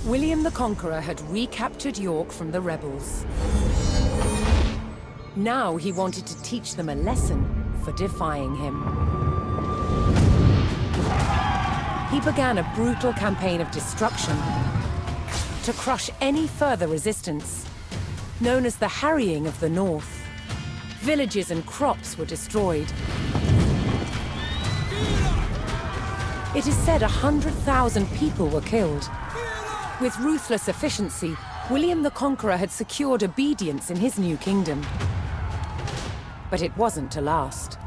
William the Conqueror had recaptured York from the rebels. Now he wanted to teach them a lesson for defying him. He began a brutal campaign of destruction to crush any further resistance, known as the Harrying of the North. Villages and crops were destroyed. It is said 100,000 people were killed. With ruthless efficiency, William the Conqueror had secured obedience in his new kingdom. But it wasn't to last.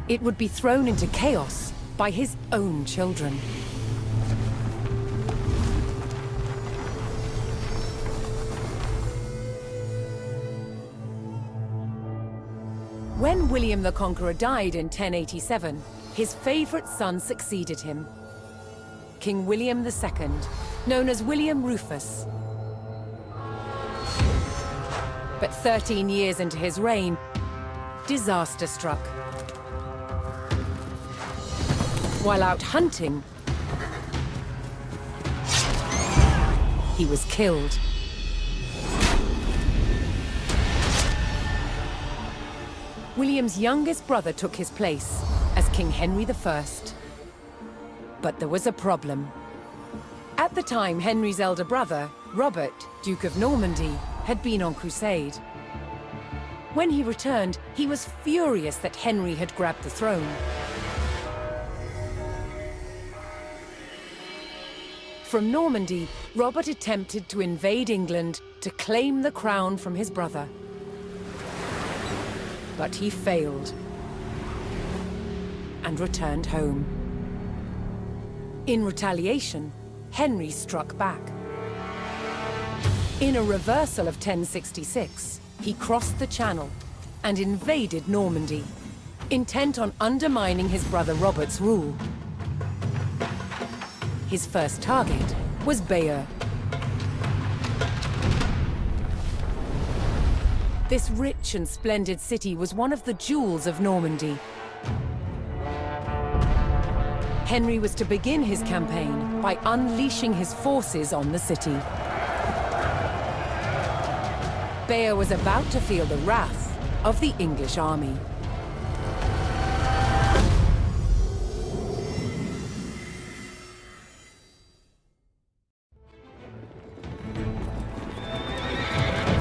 It would be thrown into chaos by his own children. When William the Conqueror died in 1087, his favorite son succeeded him. King William II, known as William Rufus. But 13 years into his reign, disaster struck. While out hunting, he was killed. William's youngest brother took his place as King Henry I. But there was a problem. At the time, Henry's elder brother, Robert, Duke of Normandy, had been on crusade. When he returned, he was furious that Henry had grabbed the throne. From Normandy, Robert attempted to invade England to claim the crown from his brother. But he failed and returned home. In retaliation, Henry struck back. In a reversal of 1066, he crossed the Channel and invaded Normandy, intent on undermining his brother Robert's rule. His first target was Bayeux. This rich and splendid city was one of the jewels of Normandy. Henry was to begin his campaign by unleashing his forces on the city. Bayeux was about to feel the wrath of the English army.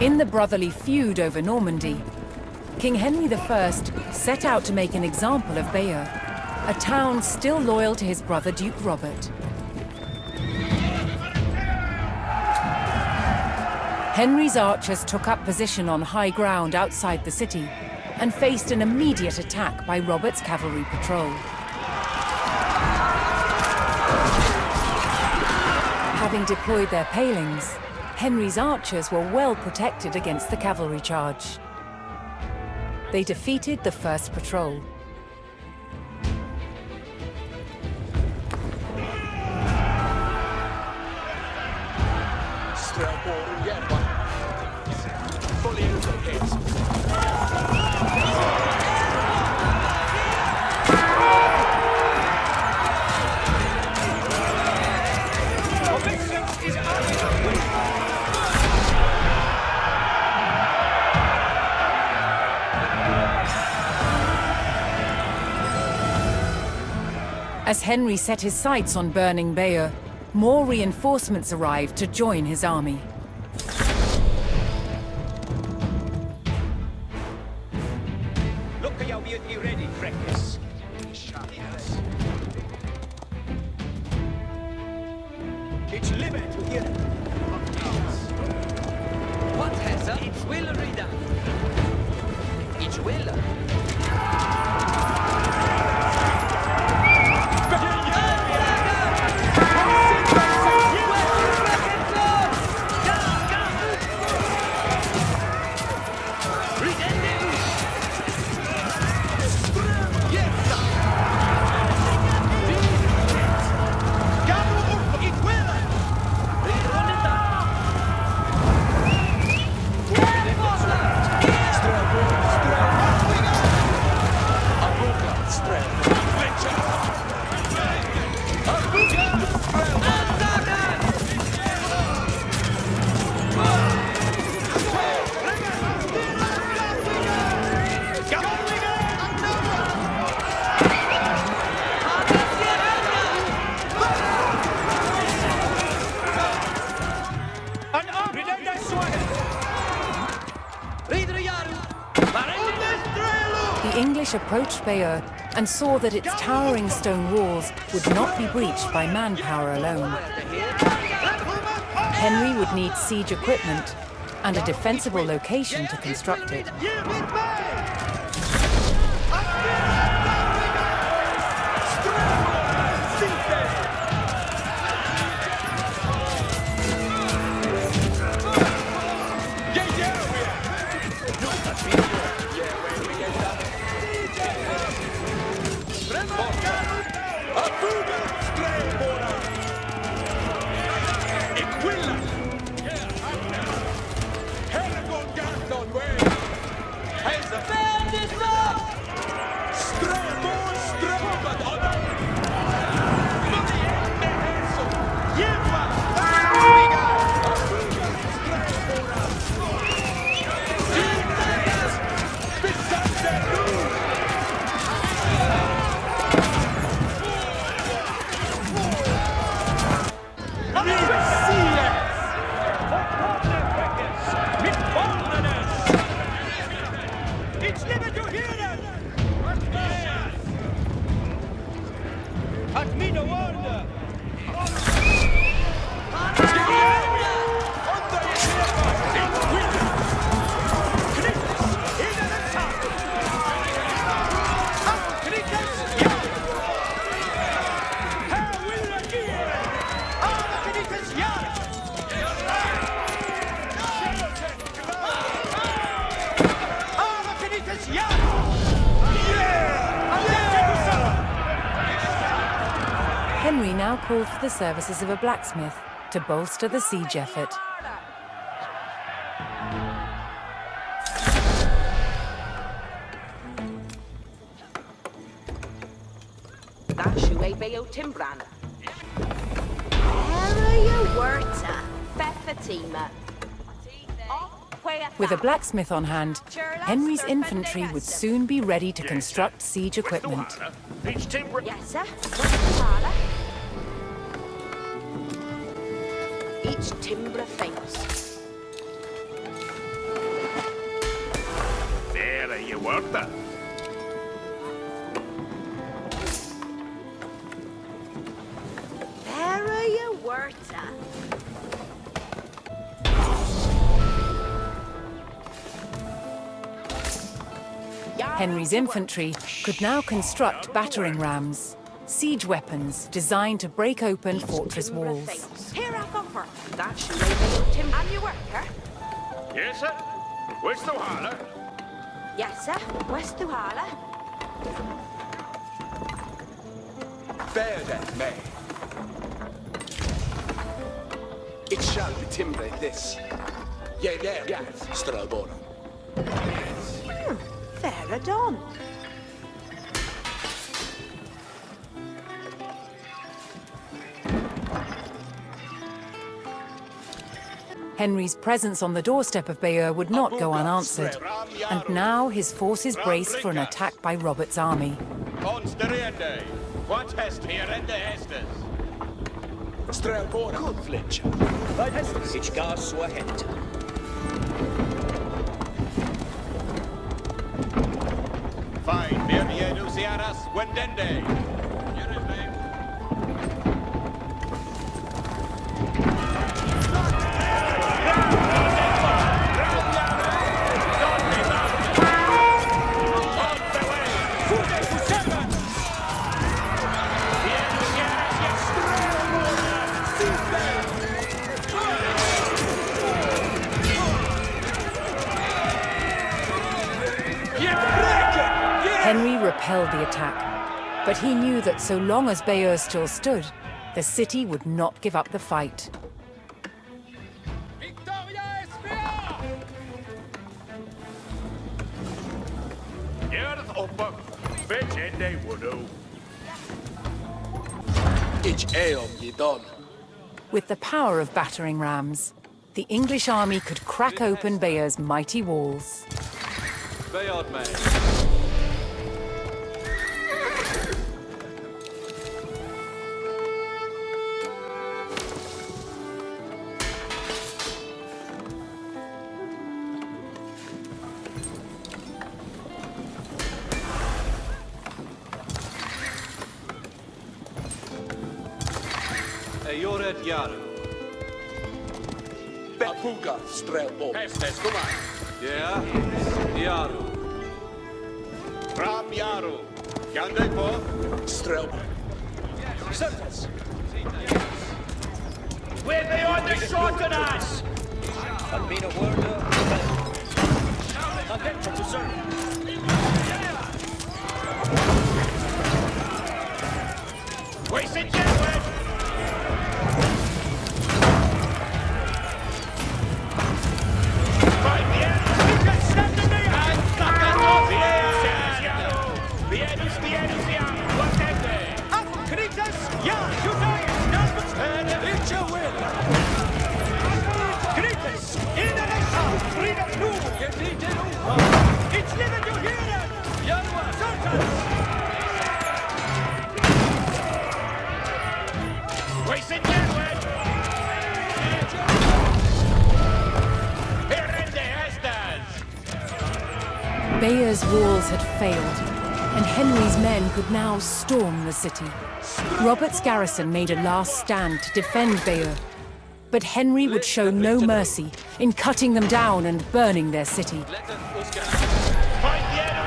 In the brotherly feud over Normandy, King Henry I set out to make an example of Bayeux, a town still loyal to his brother Duke Robert. Henry's archers took up position on high ground outside the city and faced an immediate attack by Robert's cavalry patrol. Having deployed their palings, Henry's archers were well protected against the cavalry charge. They defeated the first patrol. As Henry set his sights on burning Bayeux, more reinforcements arrived to join his army. The English approached Bayeux and saw that its towering stone walls would not be breached by manpower alone. Henry would need siege equipment and a defensible location to construct it. Henry now called for the services of a blacksmith to bolster the siege effort. With a blacksmith on hand, Henry's infantry would soon be ready to construct siege equipment. Yes, sir. Each timber famous. There you work that. There you work that. Henry's infantry could now construct battering rams, siege weapons designed to break open fortress walls. Here I offer. That should be Tim and you worker. Yes, sir. Where's the holler? Yes, sir. West to Hala. Bear that man. It shall be Tinchebray this. Yeah, Strabona. Fair done. Henry's presence on the doorstep of Bayeux would not go unanswered, and now his forces braced for an attack by Robert's army. What hast here in the Hestes? Strabona. Good Fletcher. Ich gar so hätte. Fine, Bayeux Nuciaras, Wendende. Here is name. Henry repelled the attack, but he knew that so long as Bayeux still stood, the city would not give up the fight. With the power of battering rams, the English army could crack open Bayeux's mighty walls. Bayard man. Yaru. Bepuga strelbo. Hestes, kom aan. Ja, Yaru. Trap Yaru. Kan de på? Strelbo. Certes. We're beyond the shorten us! But be the word of again from the servant. Wasted gentlemen! Fight the end! You can stand in the eye! What can they? Up, Kritas! Yeah, you die! And it's your will! Kritas! In the nation! Freedom to! It's living you here! Yanua! Sultans! Wasted gentlemen! Herende estas! Bayeux's walls had failed, and Henry's men could now storm the city. Robert's garrison made a last stand to defend Bayeux, but Henry would show no mercy in cutting them down and burning their city. Fight the end of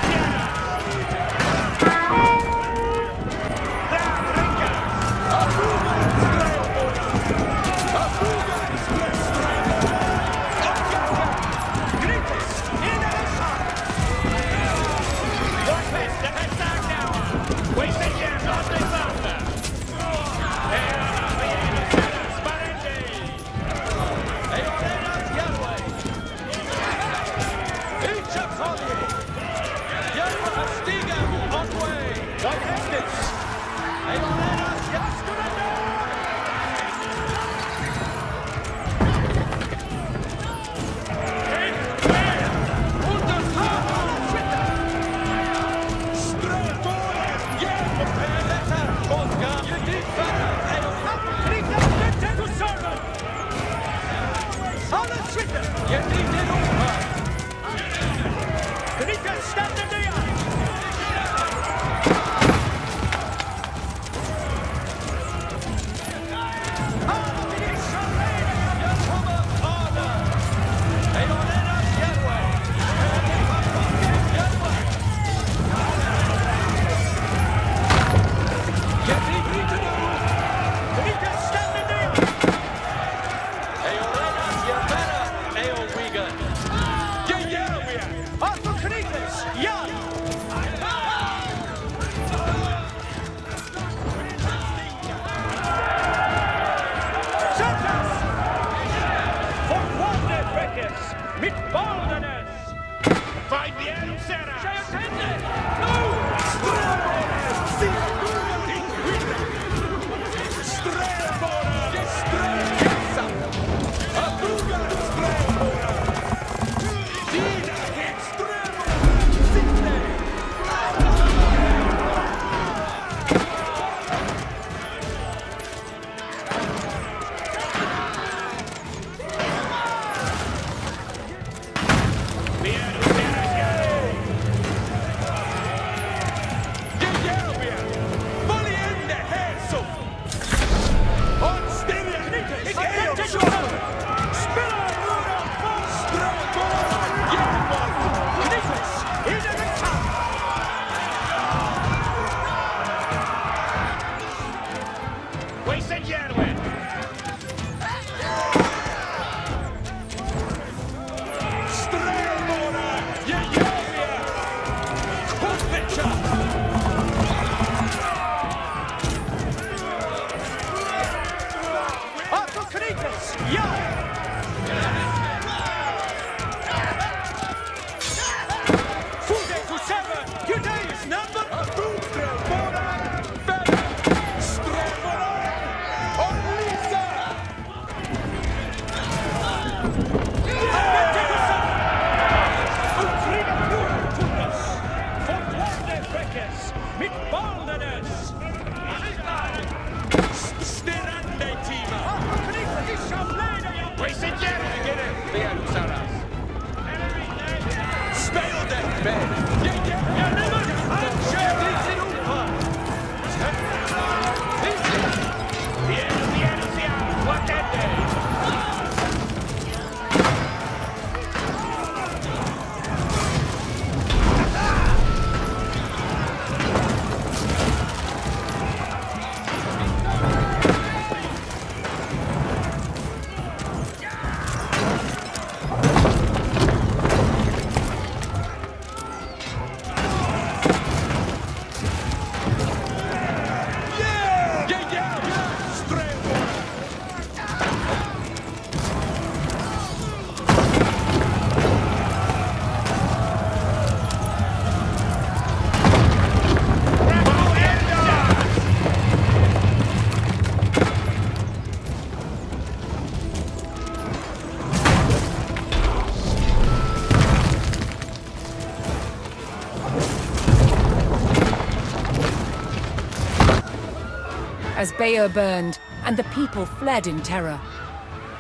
as Bayeux burned and the people fled in terror.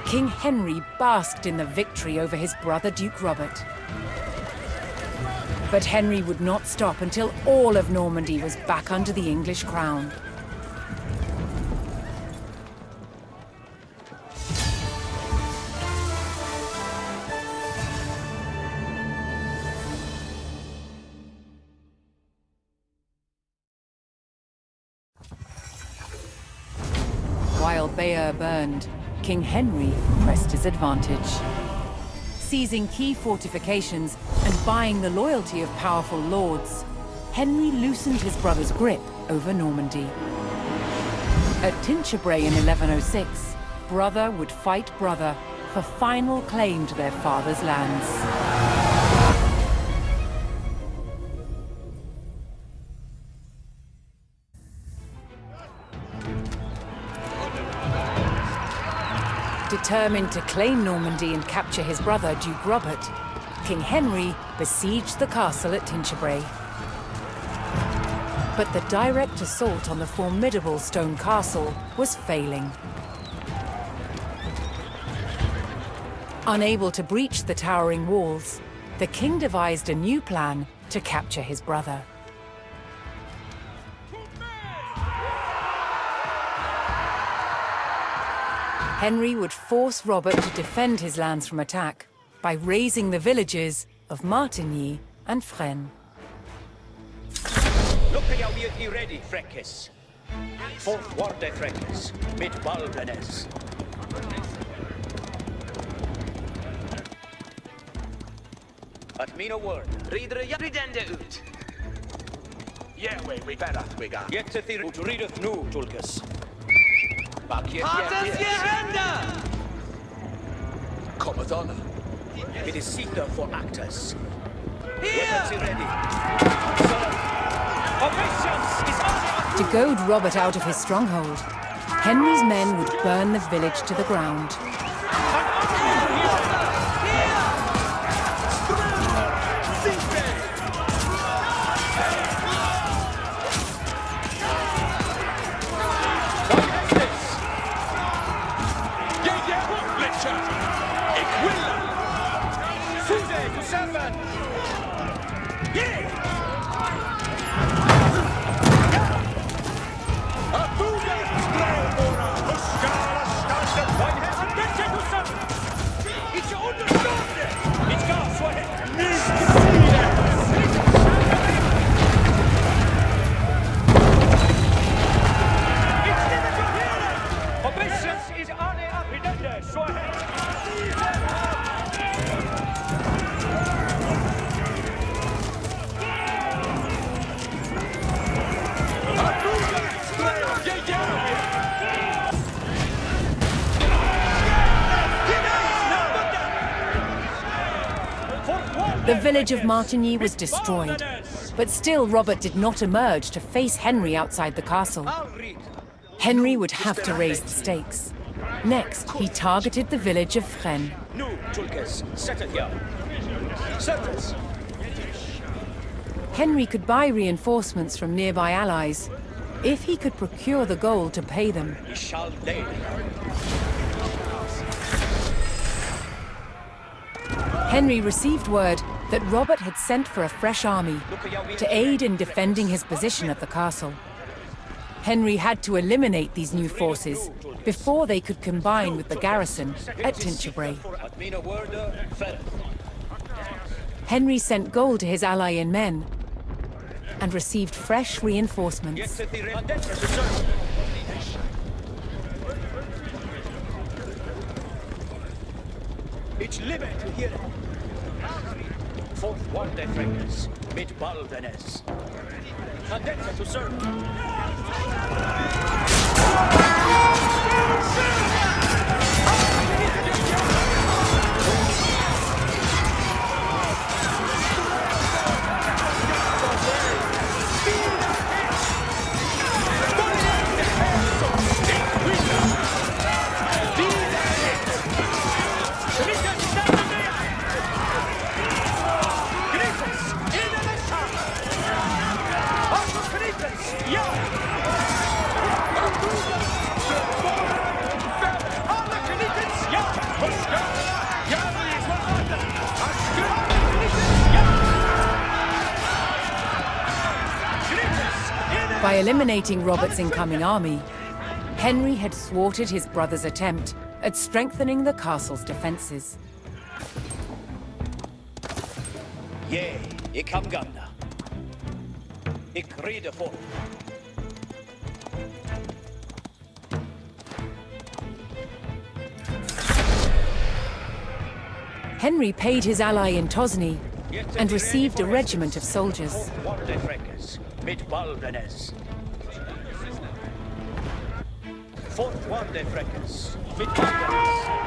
King Henry basked in the victory over his brother Duke Robert. But Henry would not stop until all of Normandy was back under the English crown. While Bayeux burned, King Henry pressed his advantage. Seizing key fortifications and buying the loyalty of powerful lords, Henry loosened his brother's grip over Normandy. At Tinchebray in 1106, brother would fight brother for final claim to their father's lands. Determined to claim Normandy and capture his brother, Duke Robert, King Henry besieged the castle at Tinchebray. But the direct assault on the formidable stone castle was failing. Unable to breach the towering walls, the king devised a new plan to capture his brother. Henry would force Robert to defend his lands from attack by razing the villages of Martigny and Fresnes. Look how you ready, Freckes. Forward, Freckes, mit Baldenes. At mina word. Rider jag ridende ut. Yeah, we better, we got. Get to the root, readeth nu, Tulkas. Back here, Hatens gehända! Cometh honor. It is seeker for actors. Here! Weapons ready. Operations is on. To goad Robert out of his stronghold, Henry's men would burn the village to the ground. The village of Martigny was destroyed, but still Robert did not emerge to face Henry outside the castle. Henry would have to raise the stakes. Next, he targeted the village of Fresnes. Nu, Tulkas, set it here. Set it. Henry could buy reinforcements from nearby allies, if he could procure the gold to pay them. He shall lay. Henry received word that Robert had sent for a fresh army to aid in defending his position at the castle. Henry had to eliminate these new forces before they could combine with the garrison at Tinchebray. Henry sent gold to his ally in men and received fresh reinforcements. It's limit here. Fourth one, the Freckes, mit Baldenes. Cadence to serve. By eliminating Robert's incoming army, Henry had thwarted his brother's attempt at strengthening the castle's defenses. Ja, ik kan gamna. Ik rede voor. Henry paid his ally in Tosny and received a regiment of soldiers. Mit Balvenes. Fort Wande Freckes. Mit Balvenes.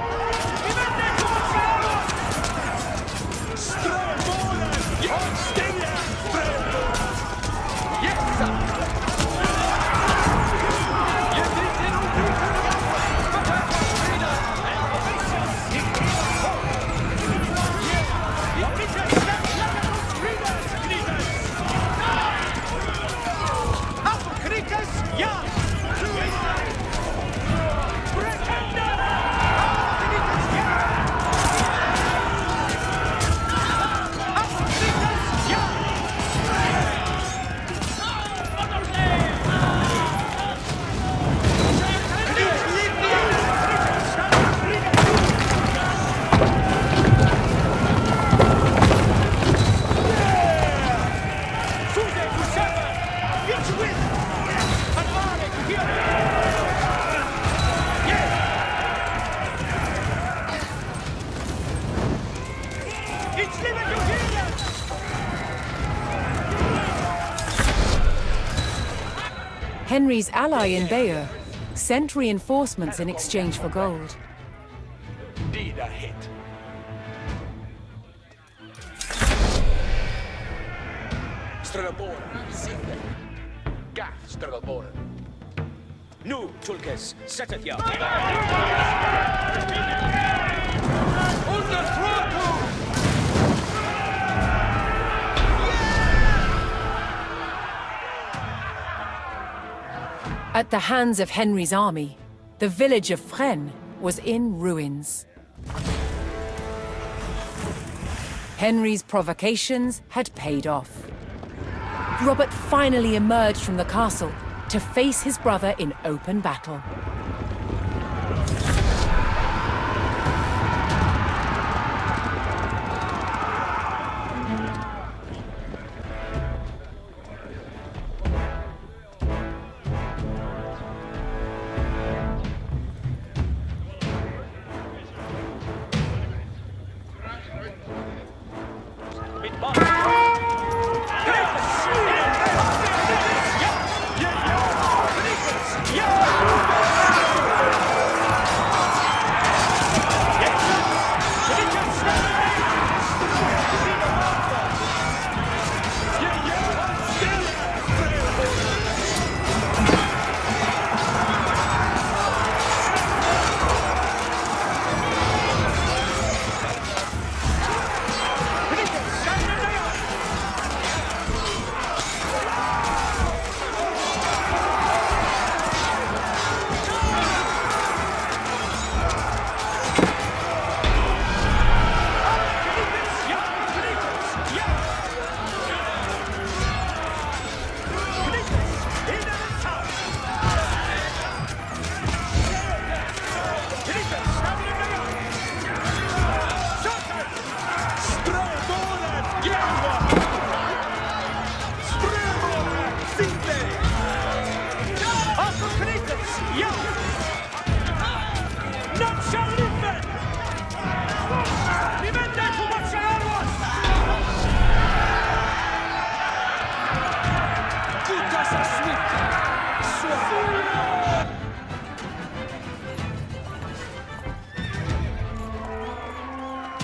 Henry's ally in Bayeux sent reinforcements in exchange for gold. Dida hit. Strelboren, Sibling. Gaff, Strelboren. Nu, Tulkes, settet ja. At the hands of Henry's army, the village of Fresnes was in ruins. Henry's provocations had paid off. Robert finally emerged from the castle to face his brother in open battle.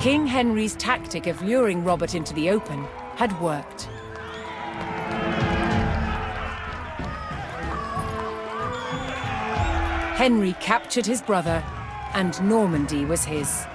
King Henry's tactic of luring Robert into the open had worked. Henry captured his brother, and Normandy was his.